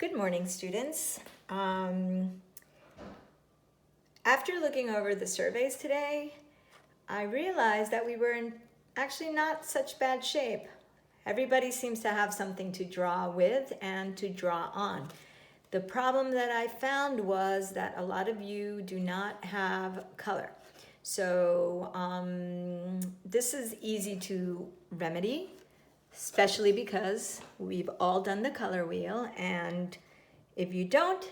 Good morning, students. After looking over the surveys today, I realized that we were in actually not such bad shape. Everybody seems to have something to draw with and to draw on. The problem that I found was that a lot of you do not have color. So this is easy to remedy, especially because we've all done the color wheel. And if you don't,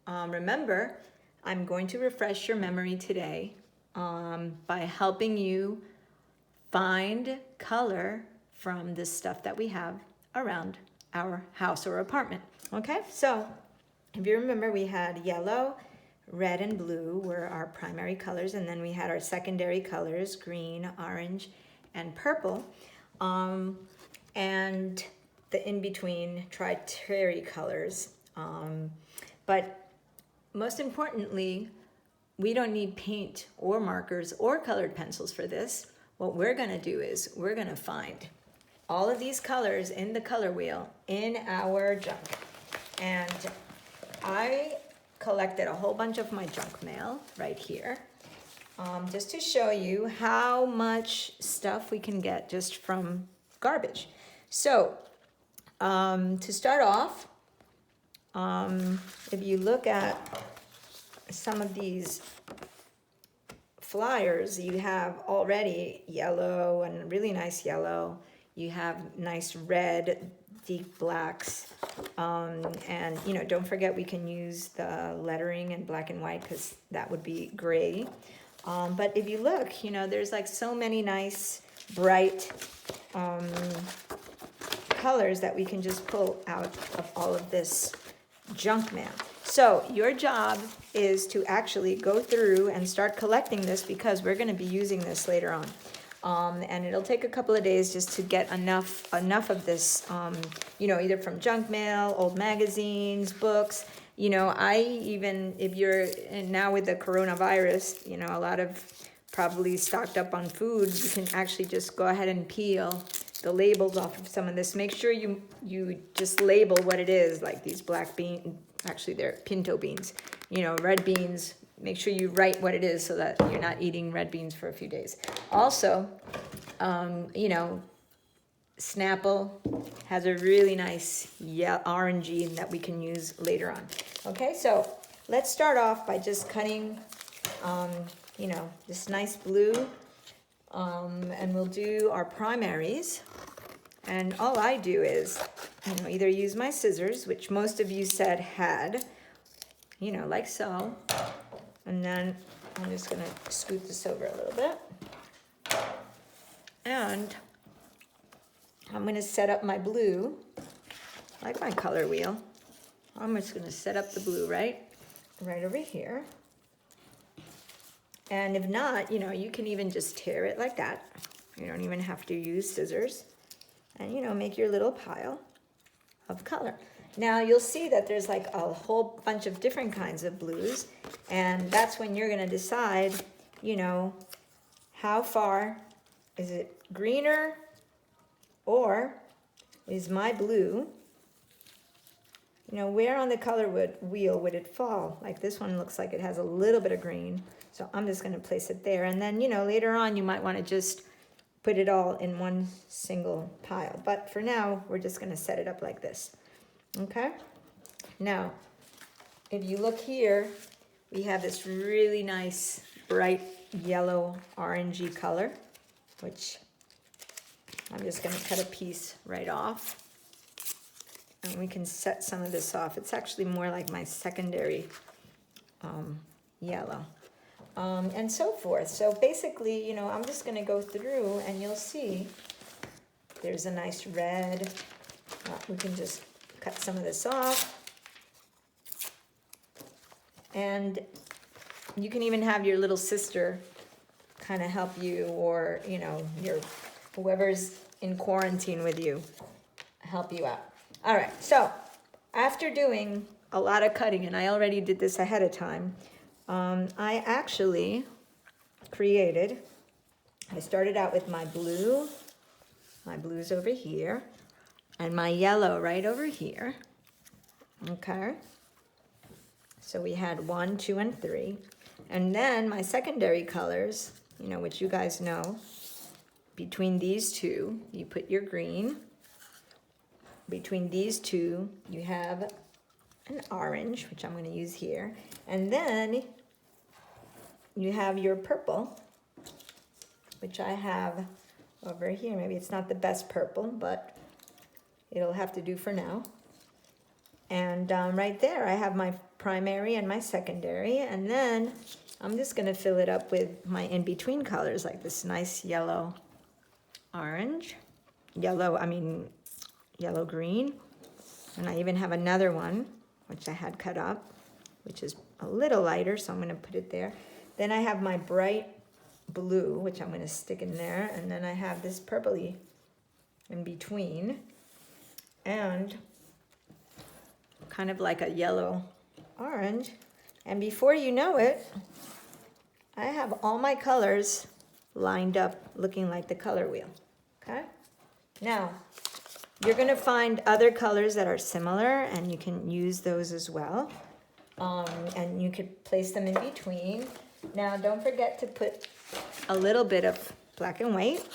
remember, I'm going to refresh your memory today by helping you find color from the stuff that we have around our house or apartment. Okay, so if you remember, we had yellow, red, and blue were our primary colors, and then we had our secondary colors, green, orange, and purple, and the in-between tri-terry colors. But most importantly, we don't need paint or markers or colored pencils for this. What we're gonna do is we're gonna find all of these colors in the color wheel in our junk. And I collected a whole bunch of my junk mail right here, just to show you how much stuff we can get just from garbage. So to start off, if you look at some of these flyers, you have already yellow and really nice yellow. You have nice red, deep blacks, and don't forget we can use the lettering in black and white because that would be gray. But if you look, there's like so many nice bright colors that we can just pull out of all of this junk mail. So your job is to actually go through and start collecting this because we're going to be using this later on. And it'll take a couple of days just to get enough of this, either from junk mail, old magazines, books. If you're now with the coronavirus, a lot of probably stocked up on food, you can actually just go ahead and peel the labels off of some of this. Make sure you just label what it is, like these black beans, actually they're pinto beans, red beans. Make sure you write what it is so that you're not eating red beans for a few days. Also, Snapple has a really nice orangey that we can use later on. Okay, so let's start off by just cutting, this nice blue, and we'll do our primaries. And all I do is, either use my scissors, which most of you said had, like so. And then I'm just gonna scoot this over a little bit. And I'm gonna set up my blue, like my color wheel. I'm just gonna set up the blue right over here. And if not, you can even just tear it like that. You don't even have to use scissors. And, make your little pile of color. Now you'll see that there's like a whole bunch of different kinds of blues. And that's when you're gonna decide, how far is it greener, or is my blue, where on the color wheel would it fall? Like this one looks like it has a little bit of green. So I'm just gonna place it there. And then, later on you might wanna just put it all in one single pile. But for now, we're just gonna set it up like this, okay? Now, if you look here, we have this really nice, bright yellow, orangey color, which I'm just gonna cut a piece right off. And we can set some of this off. It's actually more like my secondary yellow. And so forth. So basically, I'm just gonna go through and you'll see there's a nice red. We can just cut some of this off. And you can even have your little sister kind of help you, or, your whoever's in quarantine with you, help you out. All right, so after doing a lot of cutting, and I already did this ahead of time, I actually I started out with my blue's over here, and my yellow right over here. Okay. So we had 1, 2, and 3. And then my secondary colors, you know, which you guys know, between these two, you put your green. Between these two, you have an orange, which I'm going to use here. And then you have your purple, which I have over here. Maybe it's not the best purple, but it'll have to do for now. And right there, I have my primary and my secondary. And then I'm just going to fill it up with my in-between colors, like this nice yellow orange. Yellow green. And I even have another one, which I had cut up, which is a little lighter, so I'm going to put it there. Then I have my bright blue, which I'm going to stick in there. And then I have this purpley in between. And kind of like a yellow orange. And before you know it, I have all my colors lined up looking like the color wheel. Okay? Now, you're going to find other colors that are similar, and you can use those as well. And you could place them in between. Now, don't forget to put a little bit of black and white,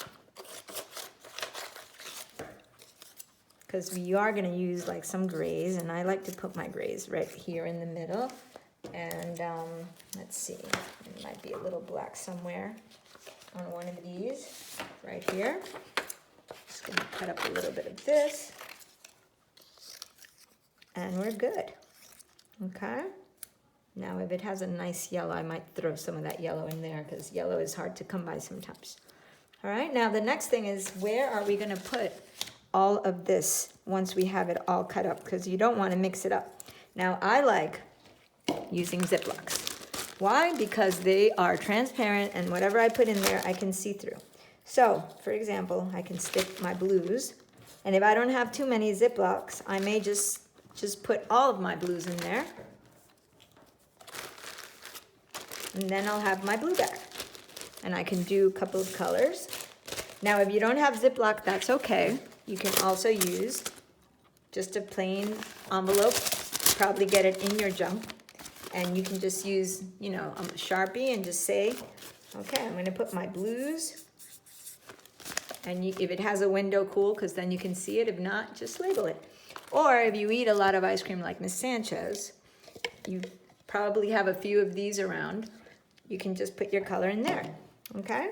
because we are going to use like some grays, and I like to put my grays right here in the middle. And let's see, there might be a little black somewhere on one of these right here. Just going to cut up a little bit of this, and we're good. Okay. Now, if it has a nice yellow, I might throw some of that yellow in there, because yellow is hard to come by sometimes. All right, now the next thing is, where are we going to put all of this once we have it all cut up? Because you don't want to mix it up. Now, I like using Ziplocs. Why? Because they are transparent, and whatever I put in there, I can see through. So, for example, I can stick my blues, and if I don't have too many Ziplocs, I may just put all of my blues in there. And then I'll have my blue bag. And I can do a couple of colors. Now, if you don't have Ziploc, that's okay. You can also use just a plain envelope. Probably get it in your junk. And you can just use, you know, a Sharpie and just say, okay, I'm going to put my blues. And if it has a window, cool, because then you can see it. If not, just label it. Or if you eat a lot of ice cream like Miss Sanchez, you probably have a few of these around. You can just put your color in there, okay?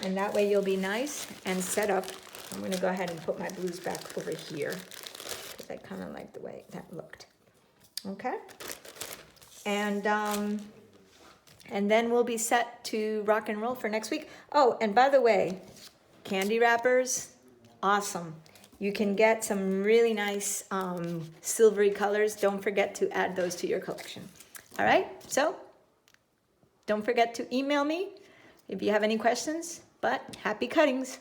And that way you'll be nice and set up. I'm going to go ahead and put my blues back over here, because I kind of like the way that looked. Okay? And then we'll be set to rock and roll for next week. Oh, and by the way, candy wrappers, awesome. You can get some really nice silvery colors. Don't forget to add those to your collection. All right? So, don't forget to email me if you have any questions, but happy cuttings.